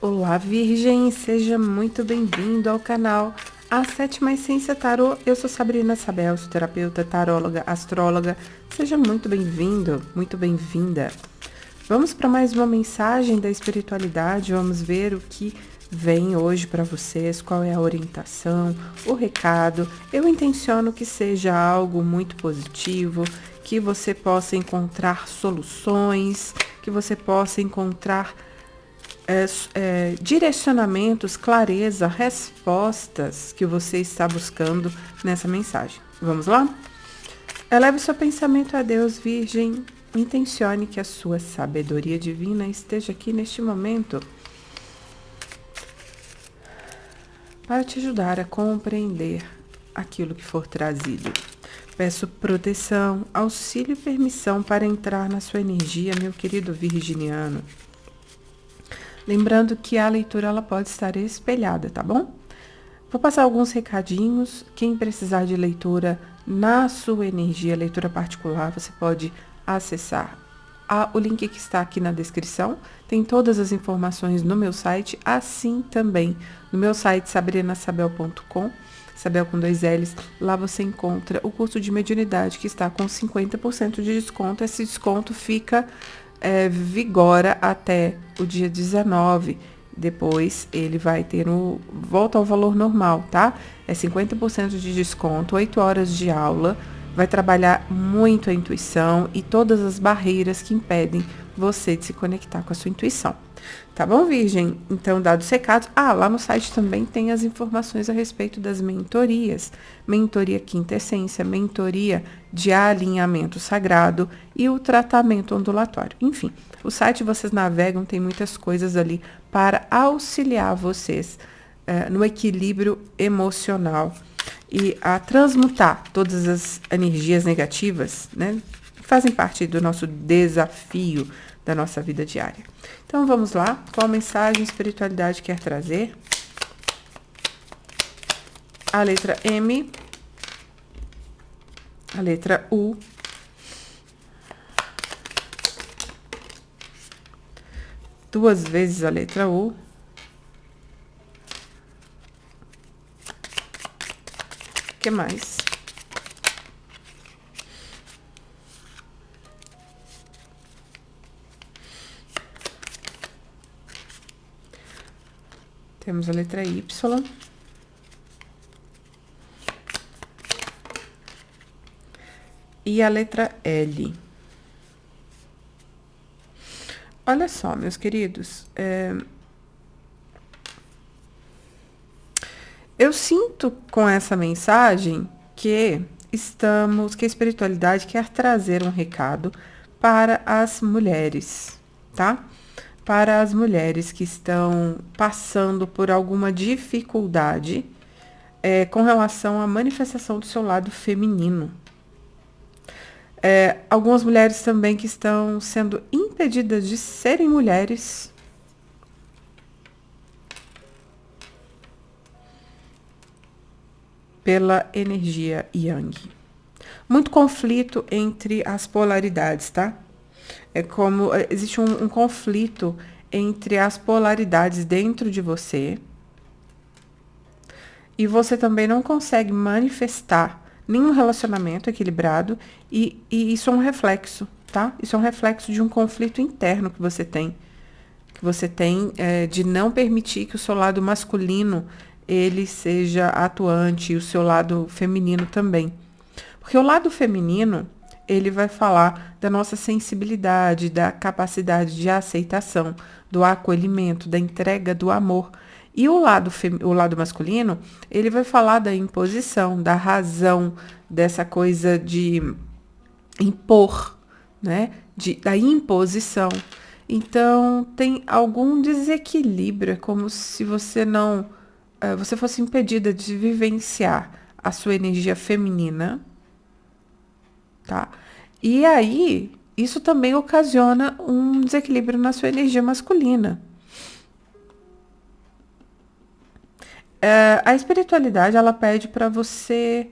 Olá, Virgem, seja muito bem-vindo ao canal A Sétima Essência Tarô. Eu sou Sabrina Sabel, sou terapeuta, taróloga, astróloga. Seja muito bem-vindo, muito bem-vinda. Vamos para mais uma mensagem da espiritualidade, vamos ver o que vem hoje para vocês, qual é a orientação, o recado. Eu intenciono que seja algo muito positivo, que você possa encontrar soluções, que você possa encontrar direcionamentos, clareza, respostas que você está buscando nessa mensagem. Vamos lá? Eleve seu pensamento a Deus, Virgem. Intencione que a sua sabedoria divina esteja aqui neste momento para te ajudar a compreender aquilo que for trazido. Peço proteção, auxílio e permissão para entrar na sua energia, meu querido virginiano. Lembrando que a leitura ela pode estar espelhada, tá bom? Vou passar alguns recadinhos. Quem precisar de leitura na sua energia, leitura particular, você pode acessar o link que está aqui na descrição. Tem todas as informações no meu site, assim também no meu site sabrinasabel.com, Sabel com 2 L's. Lá você encontra o curso de mediunidade que está com 50% de desconto. Esse desconto fica vigora até o dia 19. Depois ele vai ter volta ao valor normal, tá? É 50% de desconto, 8 horas de aula. Vai trabalhar muito a intuição e todas as barreiras que impedem você de se conectar com a sua intuição. Tá bom, Virgem? Então, dados os recados. Lá no site também tem as informações a respeito das mentorias. Mentoria Quinta Essência, mentoria de alinhamento sagrado e o tratamento ondulatório. Enfim, o site vocês navegam, tem muitas coisas ali para auxiliar vocês no equilíbrio emocional e a transmutar todas as energias negativas, né? Que fazem parte do nosso desafio da nossa vida diária. Então vamos lá, qual mensagem a espiritualidade quer trazer? A letra M, a letra U, duas vezes a letra U, o que mais? Temos a letra Y. E a letra L. Olha só, meus queridos. Eu sinto com essa mensagem que a espiritualidade quer trazer um recado para as mulheres, tá? Para as mulheres que estão passando por alguma dificuldade com relação à manifestação do seu lado feminino. Algumas mulheres também que estão sendo impedidas de serem mulheres. Pela energia Yang. Muito conflito entre as polaridades, tá? Existe um conflito entre as polaridades dentro de você. E você também não consegue manifestar nenhum relacionamento equilibrado. E isso é um reflexo, tá? Isso é um reflexo de um conflito interno que você tem. Que você tem de não permitir que o seu lado masculino ele seja atuante e o seu lado feminino também. Porque o lado feminino, ele vai falar da nossa sensibilidade, da capacidade de aceitação, do acolhimento, da entrega do amor. E o lado masculino, ele vai falar da imposição, da razão, dessa coisa de impor, né? Da imposição. Então, tem algum desequilíbrio, é como se você você fosse impedida de vivenciar a sua energia feminina, tá? E aí, isso também ocasiona um desequilíbrio na sua energia masculina. A espiritualidade, ela pede para você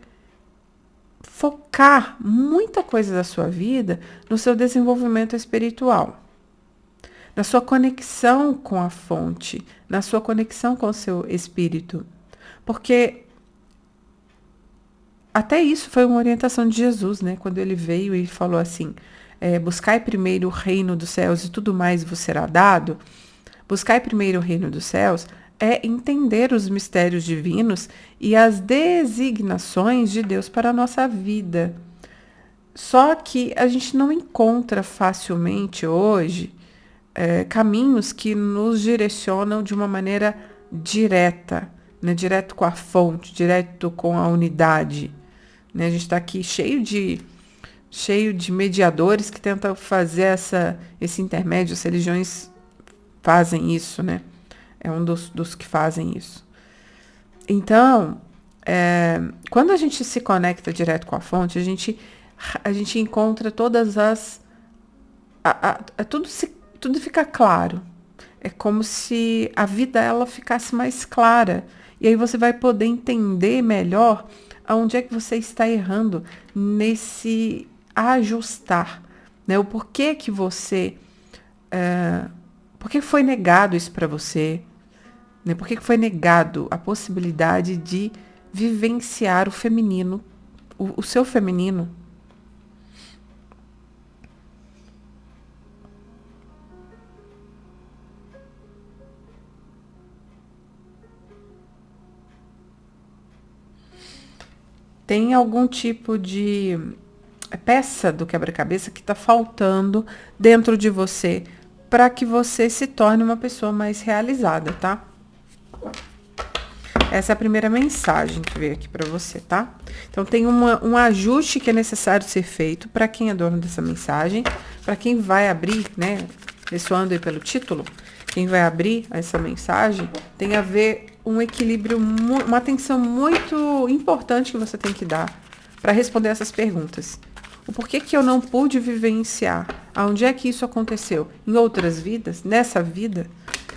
focar muita coisa da sua vida no seu desenvolvimento espiritual. na sua conexão com a fonte, na sua conexão com o seu espírito. Porque até isso foi uma orientação de Jesus, né? Quando ele veio e falou assim, buscai primeiro o reino dos céus e tudo mais vos será dado. Buscai primeiro o reino dos céus é entender os mistérios divinos e as designações de Deus para a nossa vida. Só que a gente não encontra facilmente hoje caminhos que nos direcionam de uma maneira direta, né? Direto com a fonte, direto com a unidade. Né? A gente está aqui cheio de mediadores que tentam fazer esse intermédio. As religiões fazem isso, né? É um dos que fazem isso. Então, quando a gente se conecta direto com a fonte, a gente encontra todas tudo fica claro. É como se a vida ela ficasse mais clara. E aí você vai poder entender melhor aonde é que você está errando nesse ajustar, né? O porquê que você... por que foi negado isso para você? Né? Por que foi negado a possibilidade de vivenciar o feminino, o seu feminino? Tem algum tipo de peça do quebra-cabeça que está faltando dentro de você para que você se torne uma pessoa mais realizada, tá? Essa é a primeira mensagem que veio aqui para você, tá? Então, tem um ajuste que é necessário ser feito para quem é dono dessa mensagem, para quem vai abrir, né? Ressoando aí pelo título, quem vai abrir essa mensagem tem a ver um equilíbrio, uma atenção muito importante que você tem que dar para responder essas perguntas. O porquê que eu não pude vivenciar? Aonde é que isso aconteceu? Em outras vidas? Nessa vida?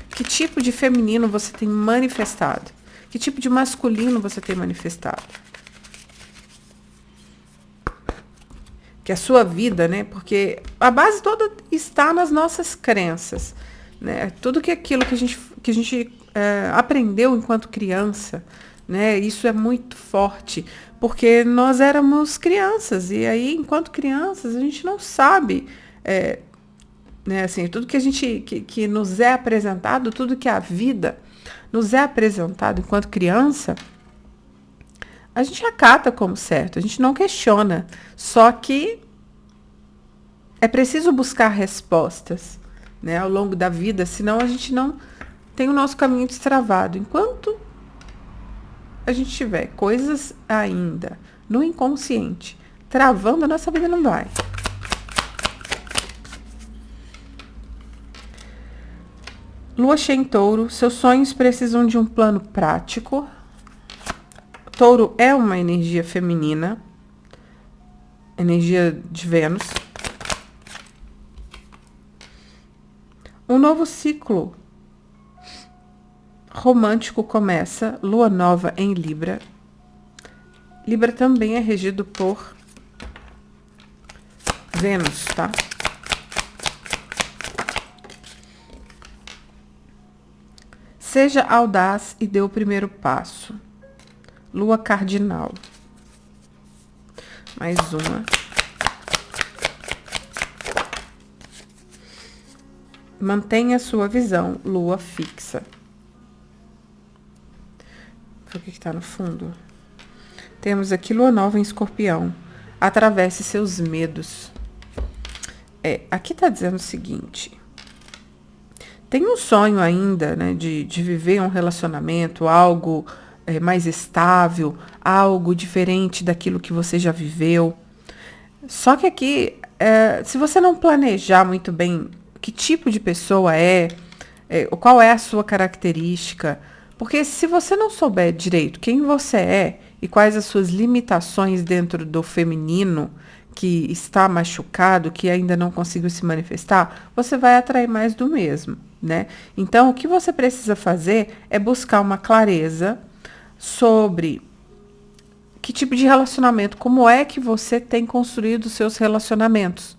Que tipo de feminino você tem manifestado? Que tipo de masculino você tem manifestado? Que a sua vida, né? Porque a base toda está nas nossas crenças, né? Tudo aquilo que a gente aprendeu enquanto criança, né? Isso é muito forte, porque nós éramos crianças e aí, enquanto crianças, a gente não sabe, né? Assim, tudo que a gente que nos é apresentado, tudo que a vida nos é apresentado enquanto criança, a gente acata como certo, a gente não questiona. Só que é preciso buscar respostas, né, ao longo da vida, senão a gente não tem o nosso caminho destravado. Enquanto a gente tiver coisas ainda no inconsciente travando, a nossa vida não vai. Lua cheia em Touro, seus sonhos precisam de um plano prático. Touro é uma energia feminina, energia de Vênus. Um novo ciclo romântico começa, lua nova em Libra. Libra também é regido por Vênus, tá? Seja audaz e dê o primeiro passo. Lua cardinal. Mais uma. Mantenha sua visão. Lua fixa. O que está no fundo? Temos aqui lua nova em Escorpião. Atravesse seus medos. Aqui está dizendo o seguinte. Tem um sonho ainda, né, de viver um relacionamento, algo mais estável, algo diferente daquilo que você já viveu. Só que aqui, se você não planejar muito bem que tipo de pessoa qual é a sua característica, porque se você não souber direito quem você é e quais as suas limitações dentro do feminino, que está machucado, que ainda não conseguiu se manifestar, você vai atrair mais do mesmo, né? Então, o que você precisa fazer é buscar uma clareza sobre que tipo de relacionamento, como é que você tem construído os seus relacionamentos,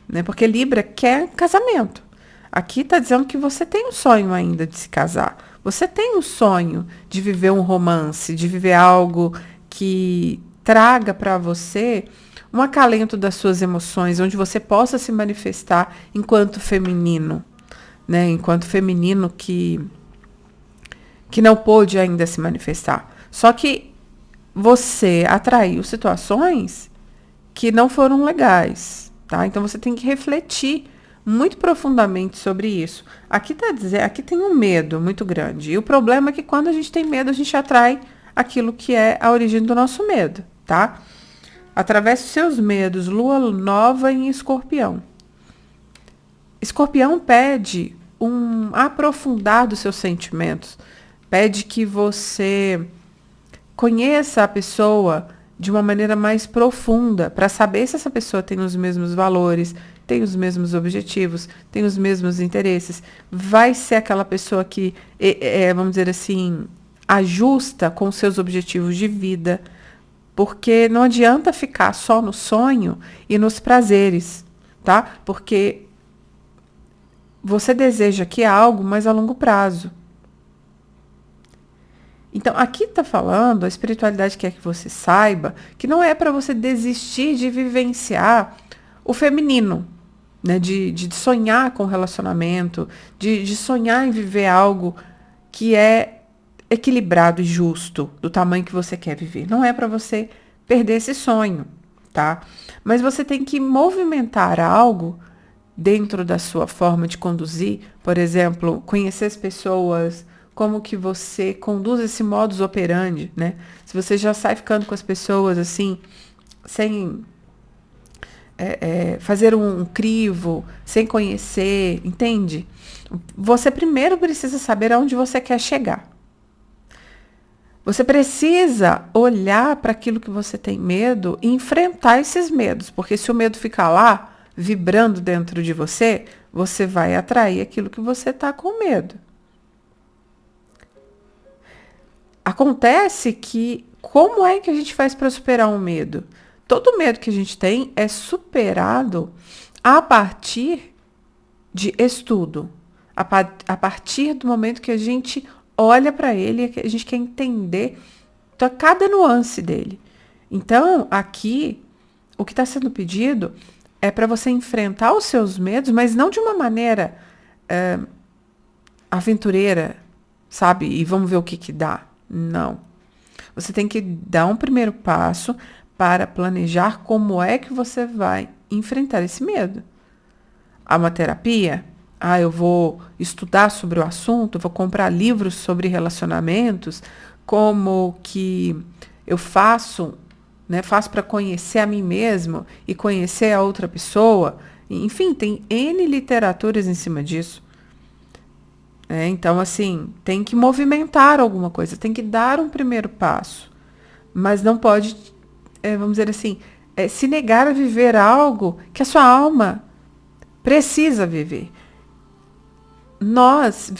né? Porque Libra quer casamento. Aqui está dizendo que você tem um sonho ainda de se casar. Você tem um sonho de viver um romance, de viver algo que traga para você um acalento das suas emoções, onde você possa se manifestar enquanto feminino, né? Enquanto feminino que não pôde ainda se manifestar. Só que você atraiu situações que não foram legais, tá? Então você tem que refletir muito profundamente sobre isso. Aqui tem um medo muito grande. E o problema é que quando a gente tem medo, a gente atrai aquilo que é a origem do nosso medo, tá? Atravesse os seus medos, lua nova em Escorpião. Escorpião pede um aprofundar dos seus sentimentos, pede que você conheça a pessoa de uma maneira mais profunda, para saber se essa pessoa tem os mesmos valores, tem os mesmos objetivos, tem os mesmos interesses. Vai ser aquela pessoa que, vamos dizer assim, ajusta com seus objetivos de vida, porque não adianta ficar só no sonho e nos prazeres, tá? Porque você deseja que algo, mas a longo prazo. Então, aqui está falando, a espiritualidade quer que você saiba que não é para você desistir de vivenciar o feminino, né? De sonhar com o relacionamento, de sonhar em viver algo que é equilibrado e justo, do tamanho que você quer viver. Não é para você perder esse sonho, tá? Mas você tem que movimentar algo dentro da sua forma de conduzir, por exemplo, conhecer as pessoas, como que você conduz esse modus operandi, né? Se você já sai ficando com as pessoas assim, sem fazer um crivo, sem conhecer, entende? Você primeiro precisa saber aonde você quer chegar. Você precisa olhar para aquilo que você tem medo e enfrentar esses medos, porque se o medo ficar lá, vibrando dentro de você, você vai atrair aquilo que você está com medo. Acontece que, como é que a gente faz para superar um medo? Todo medo que a gente tem é superado a partir de estudo, a partir do momento que a gente olha para ele e a gente quer entender cada nuance dele. Então, aqui, o que está sendo pedido é para você enfrentar os seus medos, mas não de uma maneira aventureira, sabe? E vamos ver o que dá. Não. Você tem que dar um primeiro passo para planejar como é que você vai enfrentar esse medo. Há uma terapia? Eu vou estudar sobre o assunto, vou comprar livros sobre relacionamentos, como que eu faço, né? Faço para conhecer a mim mesmo e conhecer a outra pessoa. Enfim, tem N literaturas em cima disso. Então, assim, tem que movimentar alguma coisa, tem que dar um primeiro passo. Mas não pode, vamos dizer assim, se negar a viver algo que a sua alma precisa viver. Nós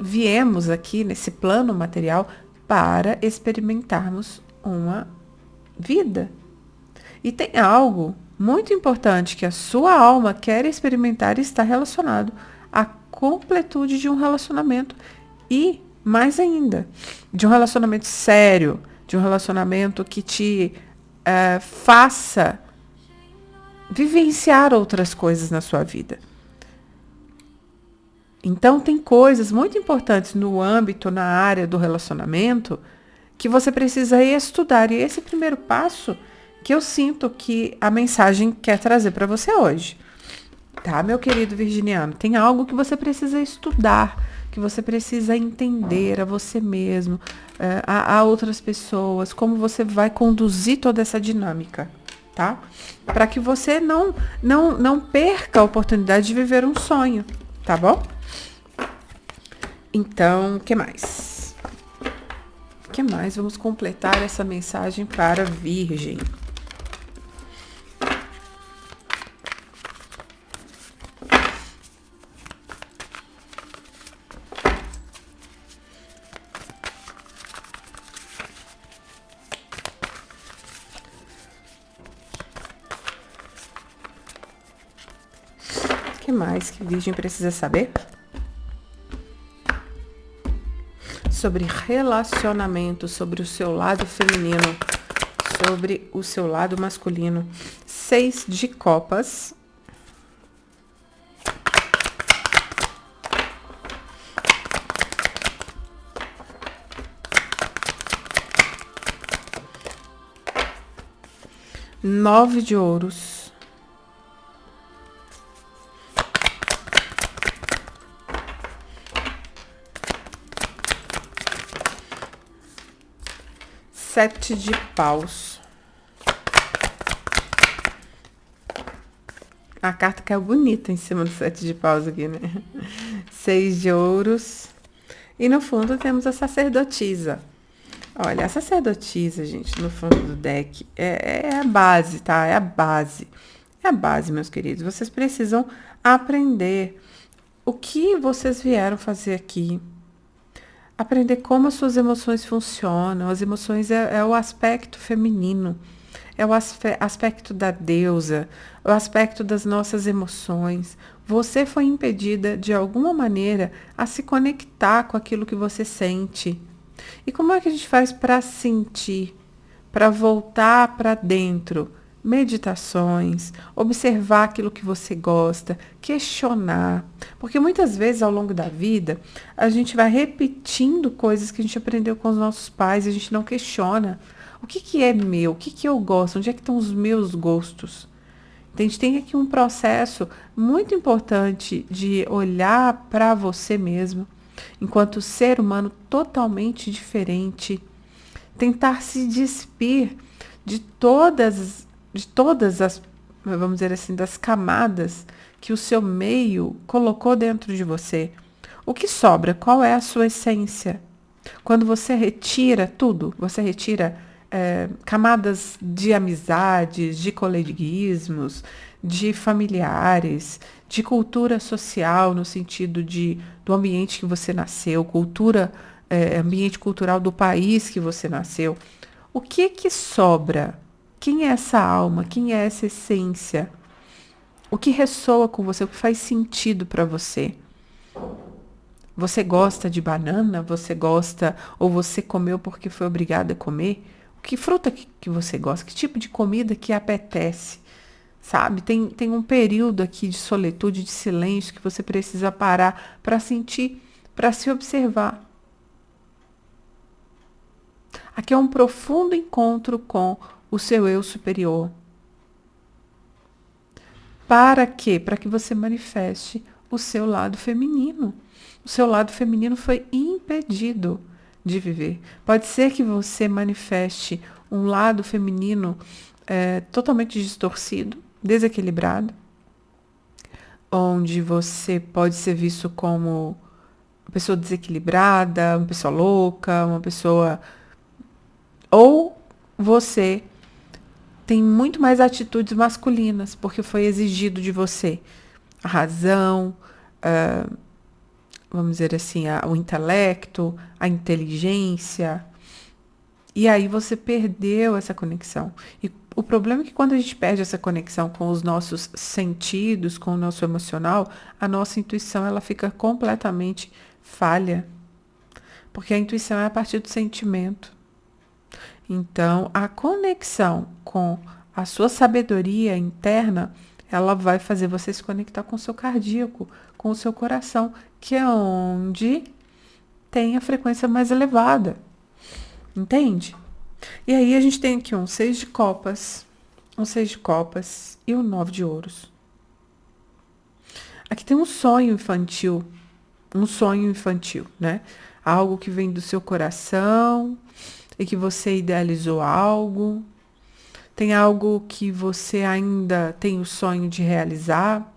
viemos aqui nesse plano material para experimentarmos uma vida. E tem algo muito importante que a sua alma quer experimentar e está relacionado à completude de um relacionamento e, mais ainda, de um relacionamento sério, de um relacionamento que te faça vivenciar outras coisas na sua vida. Então, tem coisas muito importantes no âmbito, na área do relacionamento, que você precisa estudar. E esse primeiro passo que eu sinto que a mensagem quer trazer para você hoje. Tá, meu querido virginiano? Tem algo que você precisa estudar, que você precisa entender a você mesmo, a outras pessoas, como você vai conduzir toda essa dinâmica, tá? Para que você não perca a oportunidade de viver um sonho, tá bom? Então, o que mais? O que mais? Vamos completar essa mensagem para a Virgem. que mais que Virgem precisa saber? Sobre relacionamento, sobre o seu lado feminino, sobre o seu lado masculino. 6 de copas. Nove de ouros. Sete de paus. A carta caiu bonita em cima do sete de paus aqui, né? 6 de ouros. E no fundo temos a sacerdotisa. Olha, a sacerdotisa, gente, no fundo do deck, é a base, tá? É a base. É a base, meus queridos. Vocês precisam aprender o que vocês vieram fazer aqui. Aprender como as suas emoções funcionam. As emoções é o aspecto feminino. É o aspecto da deusa. É o aspecto das nossas emoções. Você foi impedida, de alguma maneira, a se conectar com aquilo que você sente. E como é que a gente faz para sentir, para voltar para dentro? Meditações, observar aquilo que você gosta, questionar. Porque muitas vezes ao longo da vida, a gente vai repetindo coisas que a gente aprendeu com os nossos pais e a gente não questiona. O que que é meu? O que que eu gosto? Onde é que estão os meus gostos? Então, a gente tem aqui um processo muito importante de olhar para você mesmo, enquanto ser humano totalmente diferente, tentar se despir de todas as, vamos dizer assim, das camadas que o seu meio colocou dentro de você. O que sobra? Qual é a sua essência? Quando você retira tudo, você retira camadas de amizades, de coleguismos, de familiares, de cultura social, no sentido do ambiente que você nasceu, ambiente cultural do país que você nasceu. O que que sobra? Quem é essa alma? Quem é essa essência? O que ressoa com você? O que faz sentido para você? Você gosta de banana? Você gosta ou você comeu porque foi obrigada a comer? Que fruta que você gosta? Que tipo de comida que apetece? Sabe? Tem um período aqui de solitude, de silêncio que você precisa parar para sentir, para se observar. Aqui é um profundo encontro com o seu eu superior. Para quê? Para que você manifeste o seu lado feminino. O seu lado feminino foi impedido de viver. Pode ser que você manifeste um lado feminino totalmente distorcido, desequilibrado, onde você pode ser visto como uma pessoa desequilibrada, uma pessoa louca, uma pessoa... Ou você tem muito mais atitudes masculinas, porque foi exigido de você a razão, vamos dizer assim, o intelecto, a inteligência. E aí você perdeu essa conexão. E o problema é que quando a gente perde essa conexão com os nossos sentidos, com o nosso emocional, a nossa intuição ela fica completamente falha. Porque a intuição é a partir do sentimento. Então, a conexão com a sua sabedoria interna, ela vai fazer você se conectar com o seu cardíaco, com o seu coração, que é onde tem a frequência mais elevada. Entende? E aí a gente tem aqui um 6 de copas, um 6 de copas e um 9 de ouros. Aqui tem um sonho infantil, né? Algo que vem do seu coração e que você idealizou algo. Tem algo que você ainda tem o sonho de realizar.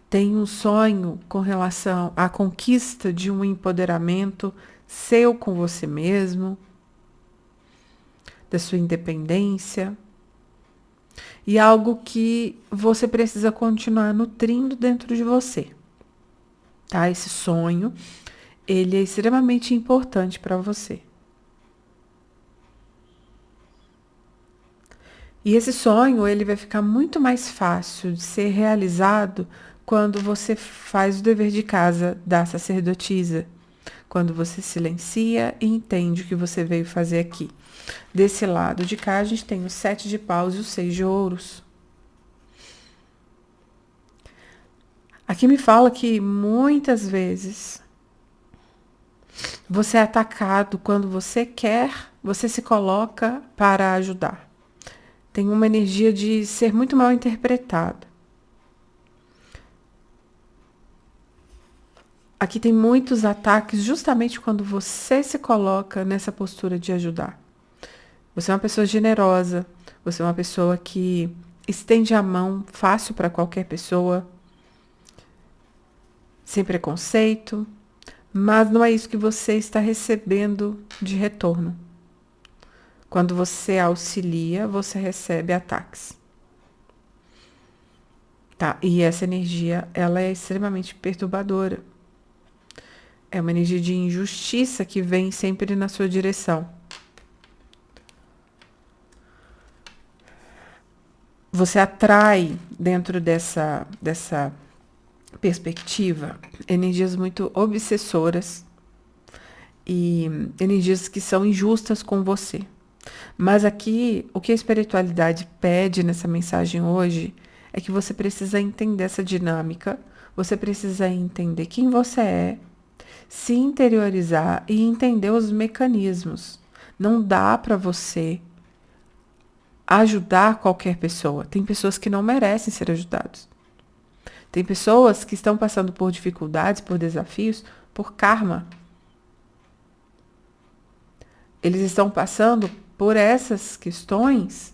Tem um sonho com relação à conquista de um empoderamento seu com você mesmo, da sua independência. E algo que você precisa continuar nutrindo dentro de você. Tá? Esse sonho, ele é extremamente importante para você. E esse sonho, ele vai ficar muito mais fácil de ser realizado quando você faz o dever de casa da sacerdotisa, quando você silencia e entende o que você veio fazer aqui. Desse lado de cá, a gente tem o 7 de paus e o 6 de ouros. Aqui me fala que muitas vezes você é atacado quando você quer, você se coloca para ajudar. Tem uma energia de ser muito mal interpretado. Aqui tem muitos ataques justamente quando você se coloca nessa postura de ajudar. Você é uma pessoa generosa, você é uma pessoa que estende a mão fácil para qualquer pessoa, sem preconceito, mas não é isso que você está recebendo de retorno. Quando você auxilia, você recebe ataques. Tá? E essa energia, ela é extremamente perturbadora. É uma energia de injustiça que vem sempre na sua direção. Você atrai dentro dessa perspectiva energias muito obsessoras e energias que são injustas com você. Mas aqui, o que a espiritualidade pede nessa mensagem hoje é que você precisa entender essa dinâmica, você precisa entender quem você é, se interiorizar e entender os mecanismos. Não dá para você ajudar qualquer pessoa. Tem pessoas que não merecem ser ajudadas. Tem pessoas que estão passando por dificuldades, por desafios, por karma. Eles estão passando por essas questões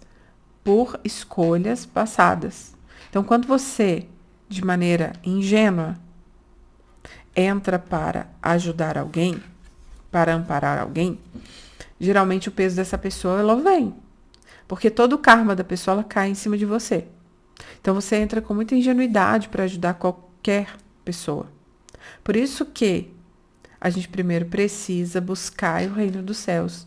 por escolhas passadas. Então, quando você, de maneira ingênua, entra para ajudar alguém, para amparar alguém, geralmente o peso dessa pessoa ela vem. Porque todo o karma da pessoa ela cai em cima de você. Então você entra com muita ingenuidade para ajudar qualquer pessoa. Por isso que a gente primeiro precisa buscar o reino dos céus.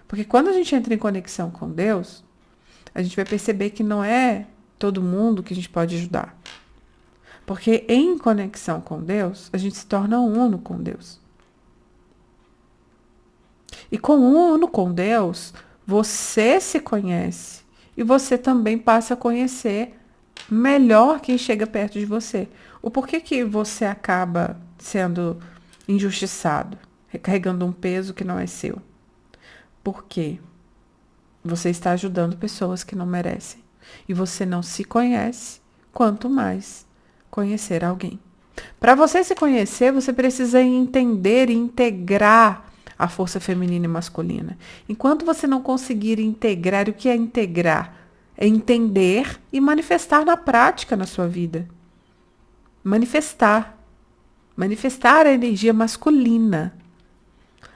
Porque quando a gente entra em conexão com Deus, a gente vai perceber que não é todo mundo que a gente pode ajudar. Porque em conexão com Deus, a gente se torna uno com Deus. E uno com Deus, você se conhece e você também passa a conhecer melhor quem chega perto de você. O porquê que você acaba sendo injustiçado, carregando um peso que não é seu? Porque você está ajudando pessoas que não merecem. E você não se conhece, quanto mais conhecer alguém. Para você se conhecer, você precisa entender e integrar a força feminina e masculina. Enquanto você não conseguir integrar, o que é integrar? É entender e manifestar na prática na sua vida. Manifestar. Manifestar a energia masculina.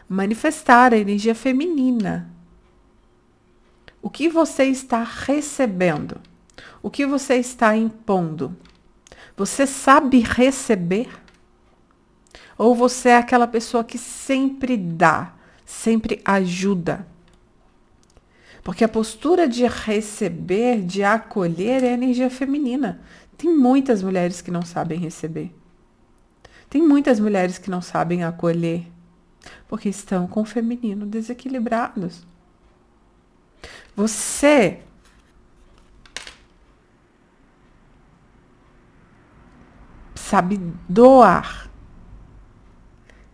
Manifestar a energia feminina. O que você está recebendo? O que você está impondo? Você sabe receber? Ou você é aquela pessoa que sempre dá, sempre ajuda? Porque a postura de receber, de acolher, é a energia feminina. Tem muitas mulheres que não sabem receber. Tem muitas mulheres que não sabem acolher, porque estão com o feminino desequilibrados. Você sabe doar.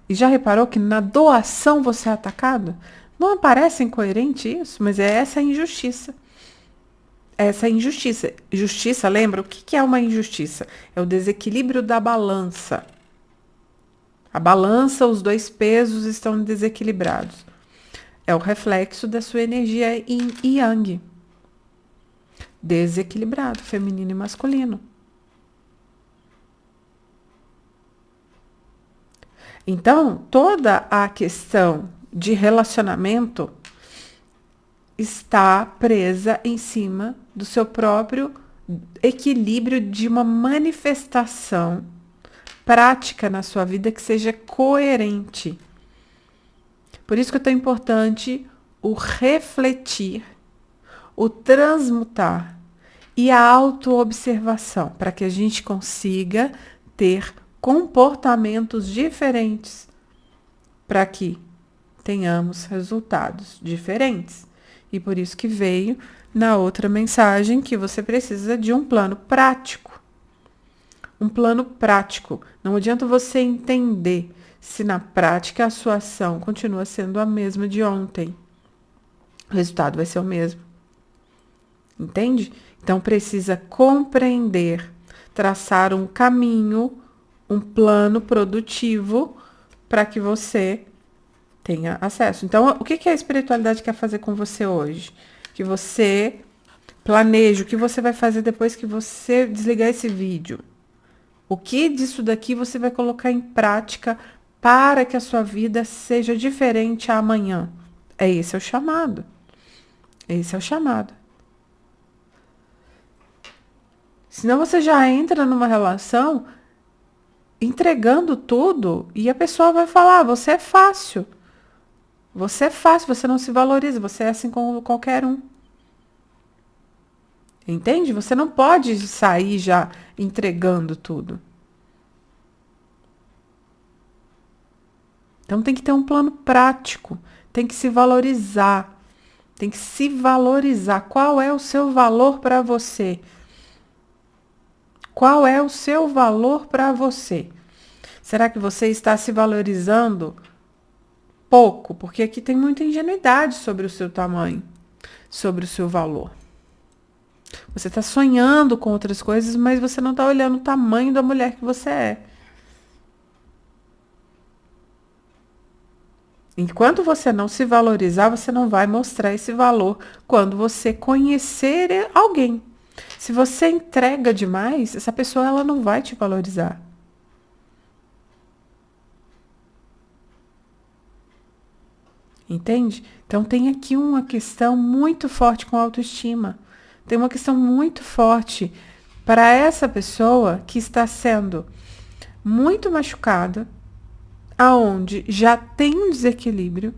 E já reparou que na doação você é atacado? Não parece incoerente isso, mas é essa injustiça. Essa injustiça. Justiça, lembra? O que é uma injustiça? É o desequilíbrio da balança. A balança, os dois pesos estão desequilibrados. É o reflexo da sua energia yin e yang. Desequilibrado, feminino e masculino. Então, toda a questão de relacionamento está presa em cima do seu próprio equilíbrio de uma manifestação prática na sua vida que seja coerente. Por isso que é tão importante o refletir, o transmutar e a autoobservação, para que a gente consiga ter comportamentos diferentes, para que tenhamos resultados diferentes. E por isso que veio na outra mensagem que você precisa de um plano prático. Um plano prático. Não adianta você entender se na prática a sua ação continua sendo a mesma de ontem. O resultado vai ser o mesmo. Entende? Então precisa compreender, traçar um caminho, um plano produtivo para que você tenha acesso. Então, o que a espiritualidade quer fazer com você hoje? Que você planeje o que você vai fazer depois que você desligar esse vídeo. O que disso daqui você vai colocar em prática para que a sua vida seja diferente amanhã? Esse é o chamado. Esse é o chamado. Senão você já entra numa relação entregando tudo e a pessoa vai falar, você é fácil. Você é fácil, você não se valoriza, você é assim como qualquer um. Entende? Você não pode sair já entregando tudo. Então tem que ter um plano prático, tem que se valorizar. Tem que se valorizar. Qual é o seu valor para você? Qual é o seu valor para você? Será que você está se valorizando pouco? Porque aqui tem muita ingenuidade sobre o seu tamanho, sobre o seu valor. Você está sonhando com outras coisas, mas você não está olhando o tamanho da mulher que você é. Enquanto você não se valorizar, você não vai mostrar esse valor quando você conhecer alguém. Se você entrega demais, essa pessoa ela não vai te valorizar. Entende? Então tem aqui uma questão muito forte com a autoestima. Tem uma questão muito forte para essa pessoa que está sendo muito machucada, aonde já tem um desequilíbrio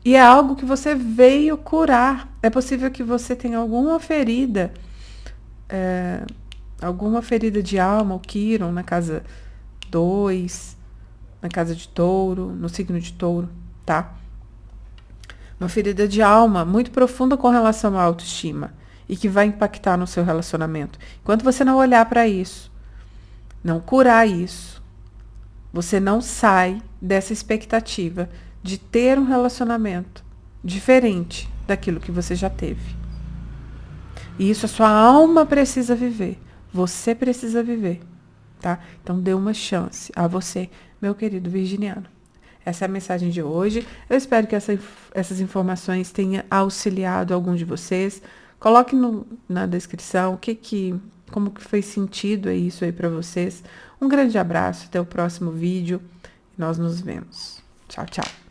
e é algo que você veio curar. É possível que você tenha alguma ferida de alma, o Quiron, na casa 2, na casa de touro, no signo de touro, tá? Uma ferida de alma muito profunda com relação à autoestima e que vai impactar no seu relacionamento. Enquanto você não olhar para isso, não curar isso, você não sai dessa expectativa de ter um relacionamento diferente daquilo que você já teve. E isso a sua alma precisa viver. Você precisa viver, tá? Então dê uma chance a você, meu querido virginiano. Essa é a mensagem de hoje. Eu espero que essas informações tenham auxiliado algum de vocês. Coloque na descrição como que fez sentido isso aí para vocês. Um grande abraço, até o próximo vídeo. Nós nos vemos. Tchau, tchau.